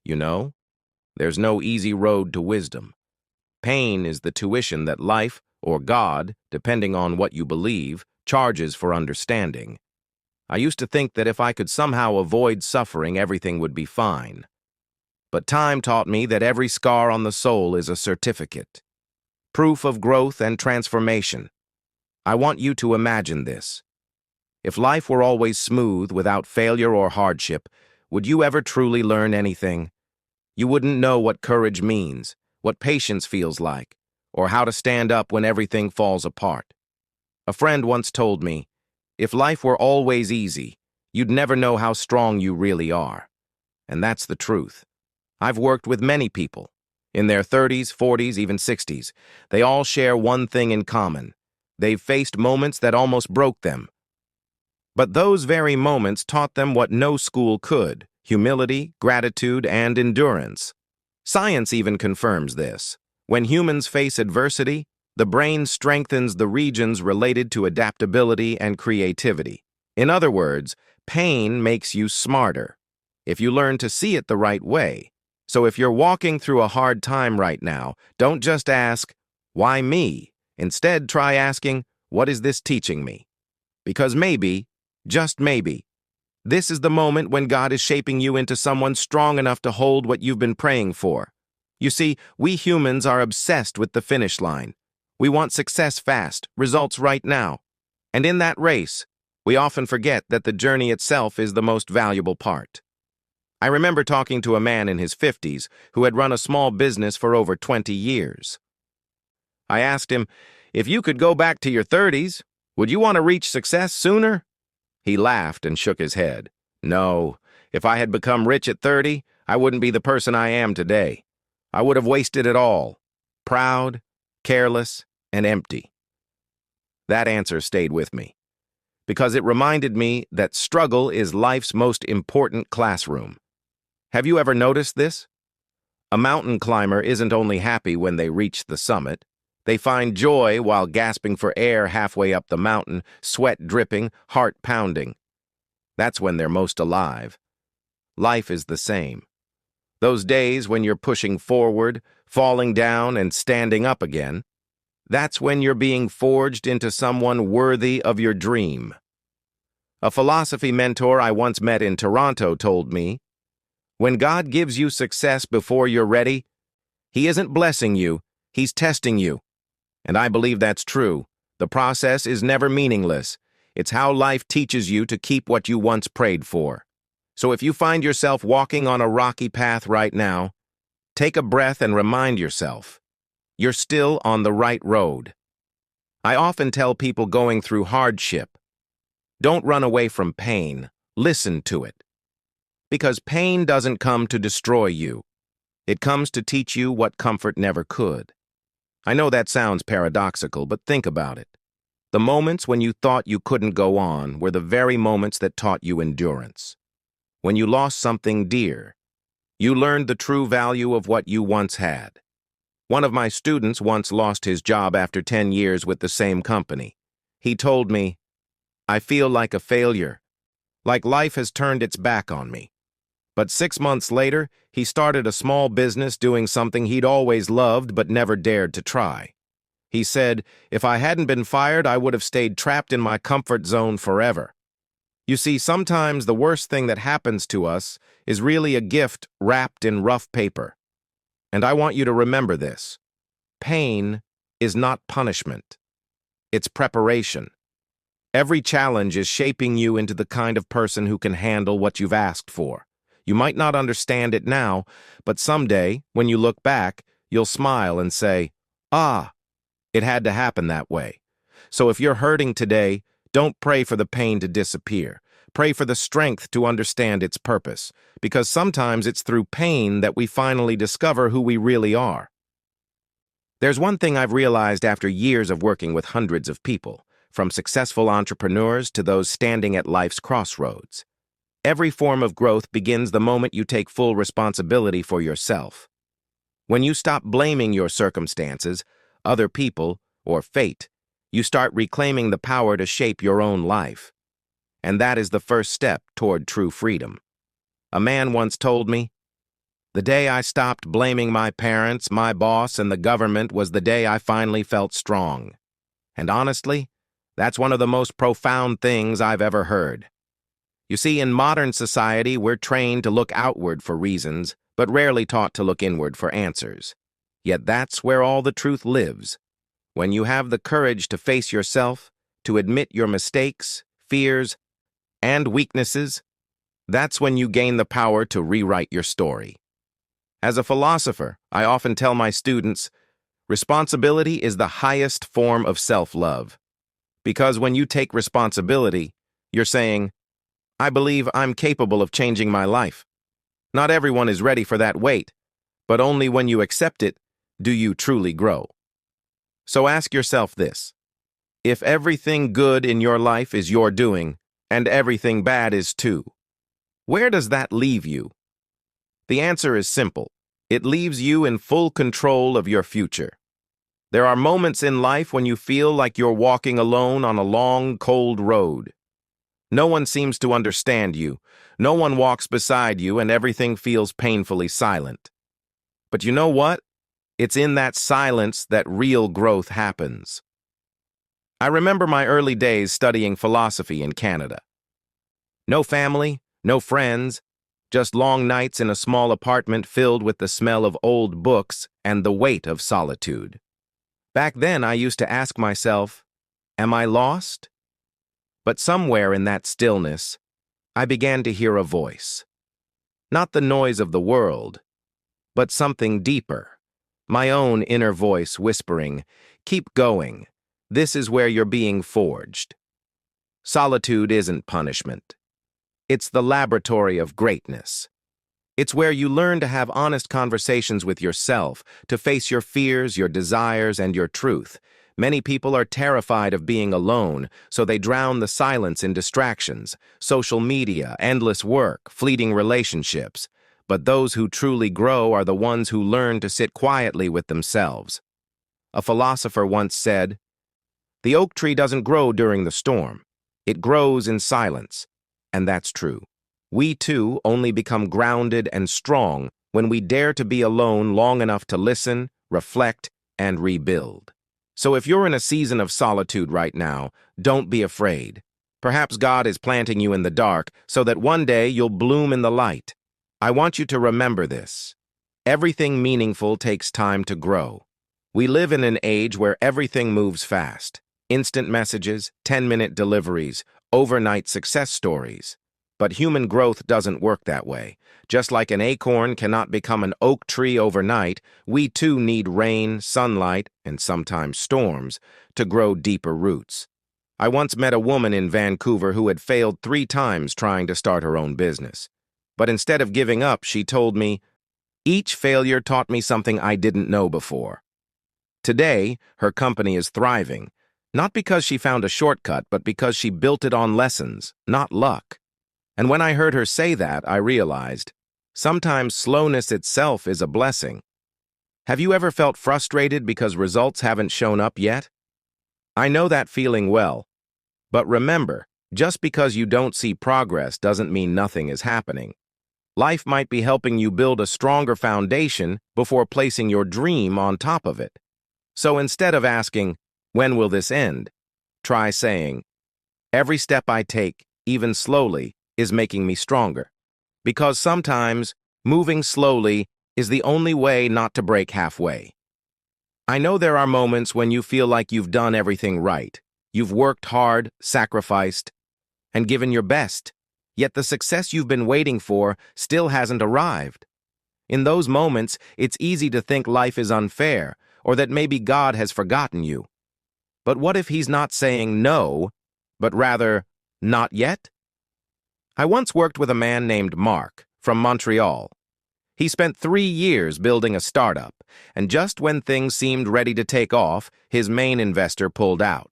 You know, there's no easy road to wisdom. Pain is the tuition that life, or God, depending on what you believe, charges for understanding. I used to think that if I could somehow avoid suffering, everything would be fine. But time taught me that every scar on the soul is a certificate, proof of growth and transformation. I want you to imagine this. If life were always smooth, without failure or hardship, would you ever truly learn anything? You wouldn't know what courage means, what patience feels like, or how to stand up when everything falls apart. A friend once told me, if life were always easy, you'd never know how strong you really are. And that's the truth. I've worked with many people. In their 30s, 40s, even 60s, they all share one thing in common. They've faced moments that almost broke them. But those very moments taught them what no school could: humility, gratitude, and endurance. Science even confirms this. When humans face adversity, the brain strengthens the regions related to adaptability and creativity. In other words, pain makes you smarter, if you learn to see it the right way. So if you're walking through a hard time right now, don't just ask, "Why me?" Instead, try asking, "What is this teaching me?" Because maybe, just maybe, this is the moment when God is shaping you into someone strong enough to hold what you've been praying for. You see, we humans are obsessed with the finish line. We want success fast, results right now. And in that race, we often forget that the journey itself is the most valuable part. I remember talking to a man in his 50s who had run a small business for over 20 years. I asked him, if you could go back to your 30s, would you want to reach success sooner? He laughed and shook his head. No, if I had become rich at 30, I wouldn't be the person I am today. I would have wasted it all. Proud, careless, and empty. That answer stayed with me, because it reminded me that struggle is life's most important classroom. Have you ever noticed this? A mountain climber isn't only happy when they reach the summit. They find joy while gasping for air halfway up the mountain, sweat dripping, heart pounding. That's when they're most alive. Life is the same. Those days when you're pushing forward, falling down, and standing up again, that's when you're being forged into someone worthy of your dream. A philosophy mentor I once met in Toronto told me, when God gives you success before you're ready, He isn't blessing you, He's testing you. And I believe that's true. The process is never meaningless. It's how life teaches you to keep what you once prayed for. So if you find yourself walking on a rocky path right now, take a breath and remind yourself, you're still on the right road. I often tell people going through hardship, don't run away from pain, listen to it. Because pain doesn't come to destroy you. It comes to teach you what comfort never could. I know that sounds paradoxical, but think about it. The moments when you thought you couldn't go on were the very moments that taught you endurance. When you lost something dear, you learned the true value of what you once had. One of my students once lost his job after 10 years with the same company. He told me, I feel like a failure, like life has turned its back on me. But 6 months later, he started a small business doing something he'd always loved but never dared to try. He said, if I hadn't been fired, I would have stayed trapped in my comfort zone forever. You see, sometimes the worst thing that happens to us is really a gift wrapped in rough paper. And I want you to remember this. Pain is not punishment. It's preparation. Every challenge is shaping you into the kind of person who can handle what you've asked for. You might not understand it now, but someday, when you look back, you'll smile and say, ah, it had to happen that way. So if you're hurting today, don't pray for the pain to disappear. Pray for the strength to understand its purpose, because sometimes it's through pain that we finally discover who we really are. There's one thing I've realized after years of working with hundreds of people, from successful entrepreneurs to those standing at life's crossroads. Every form of growth begins the moment you take full responsibility for yourself. When you stop blaming your circumstances, other people, or fate, you start reclaiming the power to shape your own life. And that is the first step toward true freedom. A man once told me, The day I stopped blaming my parents, my boss, and the government was the day I finally felt strong. And honestly, that's one of the most profound things I've ever heard. You see, in modern society, we're trained to look outward for reasons, but rarely taught to look inward for answers. Yet that's where all the truth lives. When you have the courage to face yourself, to admit your mistakes, fears, and weaknesses, that's when you gain the power to rewrite your story. As a philosopher, I often tell my students, responsibility is the highest form of self-love. Because when you take responsibility, you're saying, I believe I'm capable of changing my life. Not everyone is ready for that weight, but only when you accept it do you truly grow. So ask yourself this. If everything good in your life is your doing, and everything bad is too, where does that leave you? The answer is simple. It leaves you in full control of your future. There are moments in life when you feel like you're walking alone on a long, cold road. No one seems to understand you. No one walks beside you, and everything feels painfully silent. But you know what? It's in that silence that real growth happens. I remember my early days studying philosophy in Canada. No family, no friends, just long nights in a small apartment filled with the smell of old books and the weight of solitude. Back then, I used to ask myself, am I lost? But somewhere in that stillness, I began to hear a voice. Not the noise of the world, but something deeper. My own inner voice whispering, keep going. This is where you're being forged. Solitude isn't punishment. It's the laboratory of greatness. It's where you learn to have honest conversations with yourself, to face your fears, your desires, and your truth. Many people are terrified of being alone, so they drown the silence in distractions, social media, endless work, fleeting relationships. But those who truly grow are the ones who learn to sit quietly with themselves. A philosopher once said, "The oak tree doesn't grow during the storm. It grows in silence." And that's true. We too only become grounded and strong when we dare to be alone long enough to listen, reflect, and rebuild. So if you're in a season of solitude right now, don't be afraid. Perhaps God is planting you in the dark so that one day you'll bloom in the light. I want you to remember this. Everything meaningful takes time to grow. We live in an age where everything moves fast. Instant messages, 10-minute deliveries, overnight success stories. But human growth doesn't work that way. Just like an acorn cannot become an oak tree overnight, we too need rain, sunlight, and sometimes storms to grow deeper roots. I once met a woman in Vancouver who had failed 3 times trying to start her own business. But instead of giving up, she told me, each failure taught me something I didn't know before. Today, her company is thriving, not because she found a shortcut, but because she built it on lessons, not luck. And when I heard her say that, I realized, sometimes slowness itself is a blessing. Have you ever felt frustrated because results haven't shown up yet? I know that feeling well. But remember, just because you don't see progress doesn't mean nothing is happening. Life might be helping you build a stronger foundation before placing your dream on top of it. So instead of asking, when will this end? Try saying, every step I take, even slowly, is making me stronger. Because sometimes, moving slowly is the only way not to break halfway. I know there are moments when you feel like you've done everything right. You've worked hard, sacrificed, and given your best, yet the success you've been waiting for still hasn't arrived. In those moments, it's easy to think life is unfair, or that maybe God has forgotten you. But what if He's not saying no, but rather, not yet? I once worked with a man named Mark from Montreal. He spent 3 years building a startup, and just when things seemed ready to take off, his main investor pulled out.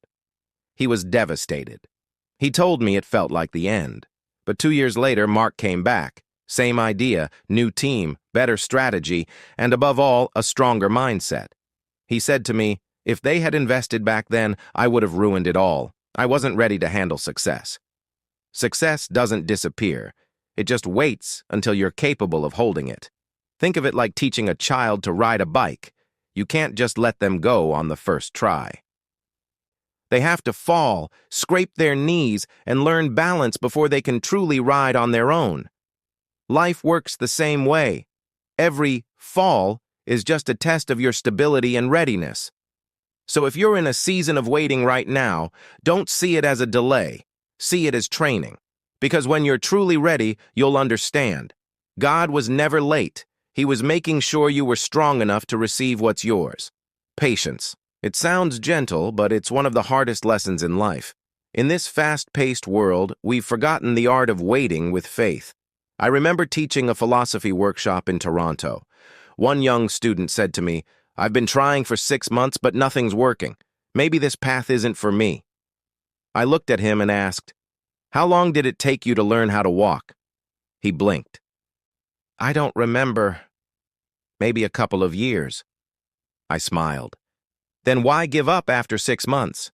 He was devastated. He told me it felt like the end. But 2 years later, Mark came back. Same idea, new team, better strategy, and above all, a stronger mindset. He said to me, if they had invested back then, I would have ruined it all. I wasn't ready to handle success. Success doesn't disappear. It just waits until you're capable of holding it. Think of it like teaching a child to ride a bike. You can't just let them go on the first try. They have to fall, scrape their knees, and learn balance before they can truly ride on their own. Life works the same way. Every fall is just a test of your stability and readiness. So if you're in a season of waiting right now, don't see it as a delay. See it as training. Because when you're truly ready, you'll understand. God was never late. He was making sure you were strong enough to receive what's yours. Patience. It sounds gentle, but it's one of the hardest lessons in life. In this fast-paced world, we've forgotten the art of waiting with faith. I remember teaching a philosophy workshop in Toronto. One young student said to me, "I've been trying for 6 months, but nothing's working. Maybe this path isn't for me." I looked at him and asked, "How long did it take you to learn how to walk?" He blinked. "I don't remember. Maybe a couple of years." I smiled. "Then why give up after 6 months?"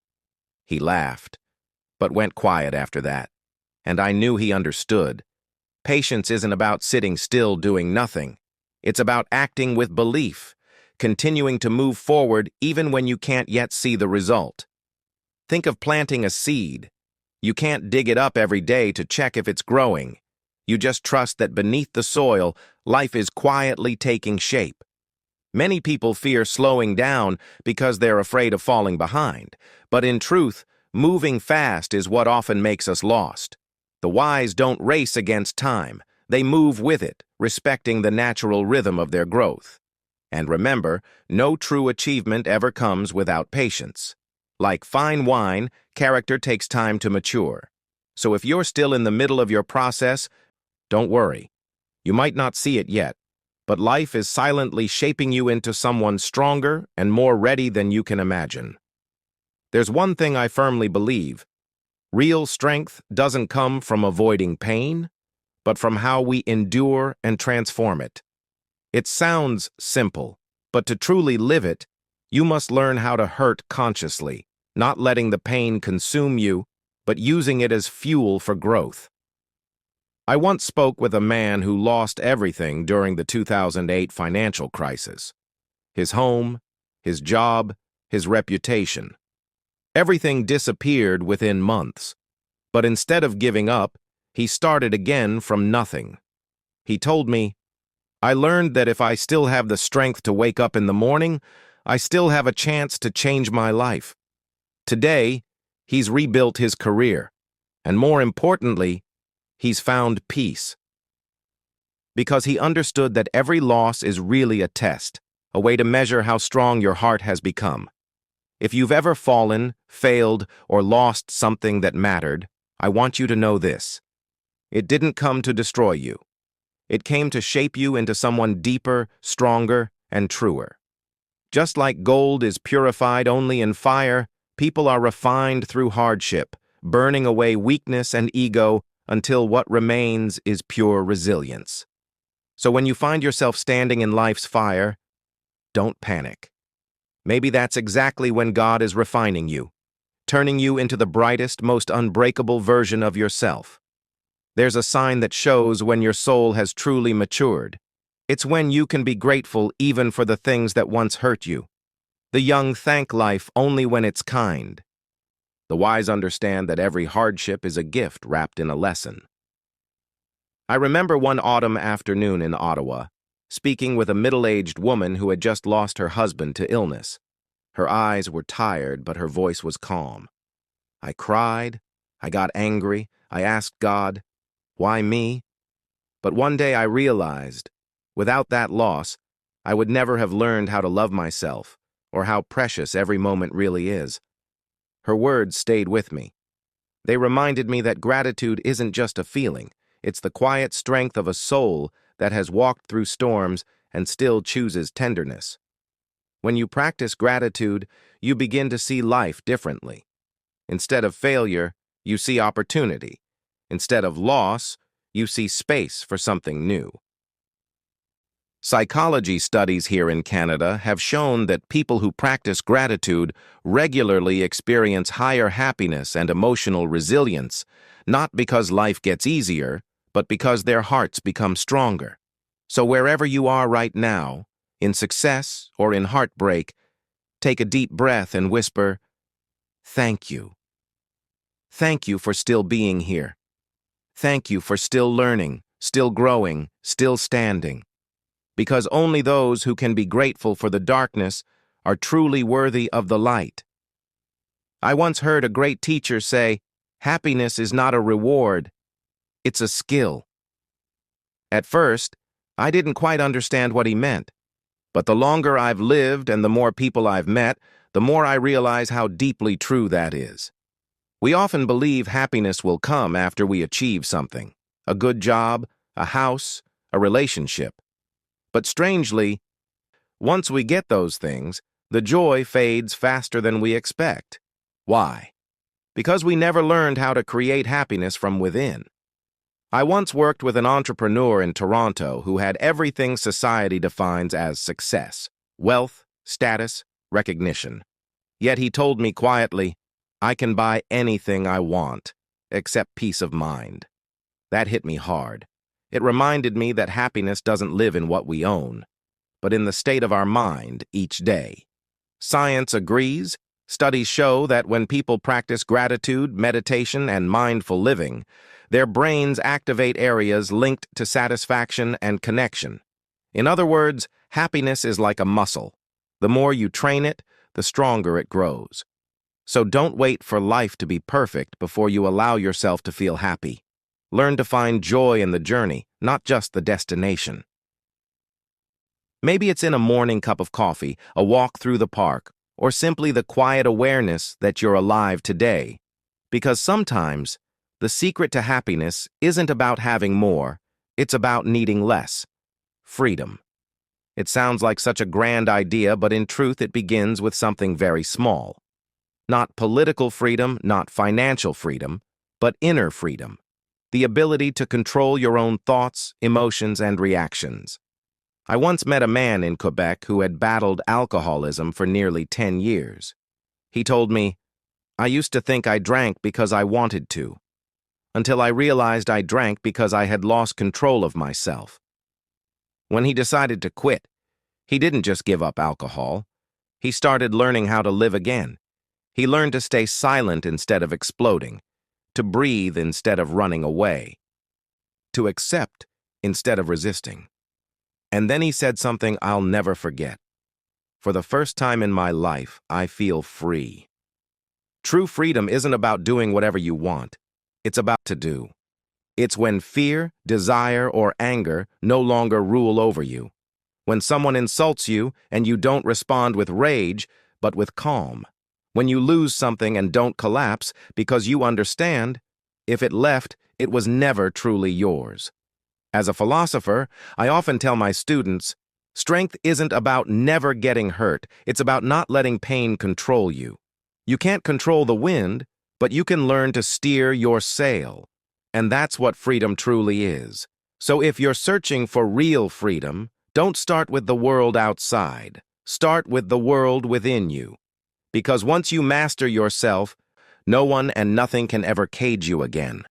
He laughed, but went quiet after that, and I knew he understood. Patience isn't about sitting still doing nothing. It's about acting with belief, continuing to move forward even when you can't yet see the result. Think of planting a seed. You can't dig it up every day to check if it's growing. You just trust that beneath the soil, life is quietly taking shape. Many people fear slowing down because they're afraid of falling behind. But in truth, moving fast is what often makes us lost. The wise don't race against time. They move with it, respecting the natural rhythm of their growth. And remember, no true achievement ever comes without patience. Like fine wine, character takes time to mature. So if you're still in the middle of your process, don't worry. You might not see it yet, but life is silently shaping you into someone stronger and more ready than you can imagine. There's one thing I firmly believe. Real strength doesn't come from avoiding pain, but from how we endure and transform it. It sounds simple, but to truly live it, you must learn how to hurt consciously, not letting the pain consume you, but using it as fuel for growth. I once spoke with a man who lost everything during the 2008 financial crisis. His home, his job, his reputation. Everything disappeared within months. But instead of giving up, he started again from nothing. He told me, "I learned that if I still have the strength to wake up in the morning, I still have a chance to change my life." Today, he's rebuilt his career, and more importantly, he's found peace. Because he understood that every loss is really a test, a way to measure how strong your heart has become. If you've ever fallen, failed, or lost something that mattered, I want you to know this. It didn't come to destroy you. It came to shape you into someone deeper, stronger, and truer. Just like gold is purified only in fire, people are refined through hardship, burning away weakness and ego until what remains is pure resilience. So when you find yourself standing in life's fire, don't panic. Maybe that's exactly when God is refining you, turning you into the brightest, most unbreakable version of yourself. There's a sign that shows when your soul has truly matured. It's when you can be grateful even for the things that once hurt you. The young thank life only when it's kind. The wise understand that every hardship is a gift wrapped in a lesson. I remember one autumn afternoon in Ottawa, speaking with a middle-aged woman who had just lost her husband to illness. Her eyes were tired, but her voice was calm. I cried, I got angry, I asked God, "Why me?" But one day I realized, without that loss, I would never have learned how to love myself, or how precious every moment really is. Her words stayed with me. They reminded me that gratitude isn't just a feeling, it's the quiet strength of a soul that has walked through storms and still chooses tenderness. When you practice gratitude, you begin to see life differently. Instead of failure, you see opportunity. Instead of loss, you see space for something new. Psychology studies here in Canada have shown that people who practice gratitude regularly experience higher happiness and emotional resilience, not because life gets easier, but because their hearts become stronger. So wherever you are right now, in success or in heartbreak, take a deep breath and whisper, "Thank you. Thank you for still being here. Thank you for still learning, still growing, still standing." Because only those who can be grateful for the darkness are truly worthy of the light. I once heard a great teacher say, "Happiness is not a reward, it's a skill." At first, I didn't quite understand what he meant, but the longer I've lived and the more people I've met, the more I realize how deeply true that is. We often believe happiness will come after we achieve something, a good job, a house, a relationship. But strangely, once we get those things, the joy fades faster than we expect. Why? Because we never learned how to create happiness from within. I once worked with an entrepreneur in Toronto who had everything society defines as success: wealth, status, recognition. Yet he told me quietly, "I can buy anything I want, except peace of mind." That hit me hard. It reminded me that happiness doesn't live in what we own, but in the state of our mind each day. Science agrees. Studies show that when people practice gratitude, meditation, and mindful living, their brains activate areas linked to satisfaction and connection. In other words, happiness is like a muscle. The more you train it, the stronger it grows. So don't wait for life to be perfect before you allow yourself to feel happy. Learn to find joy in the journey, not just the destination. Maybe it's in a morning cup of coffee, a walk through the park, or simply the quiet awareness that you're alive today. Because sometimes, the secret to happiness isn't about having more, it's about needing less. Freedom. It sounds like such a grand idea, but in truth it begins with something very small. Not political freedom, not financial freedom, but inner freedom. The ability to control your own thoughts, emotions, and reactions. I once met a man in Quebec who had battled alcoholism for nearly 10 years. He told me, "I used to think I drank because I wanted to, until I realized I drank because I had lost control of myself." When he decided to quit, he didn't just give up alcohol. He started learning how to live again. He learned to stay silent instead of exploding, to breathe instead of running away, to accept instead of resisting. And then he said something I'll never forget. "For the first time in my life, I feel free." True freedom isn't about doing whatever you want. It's about to do. It's when fear, desire, or anger no longer rule over you. When someone insults you and you don't respond with rage, but with calm. When you lose something and don't collapse because you understand, if it left, it was never truly yours. As a philosopher, I often tell my students, strength isn't about never getting hurt, it's about not letting pain control you. You can't control the wind, but you can learn to steer your sail. And that's what freedom truly is. So if you're searching for real freedom, don't start with the world outside. Start with the world within you. Because once you master yourself, no one and nothing can ever cage you again.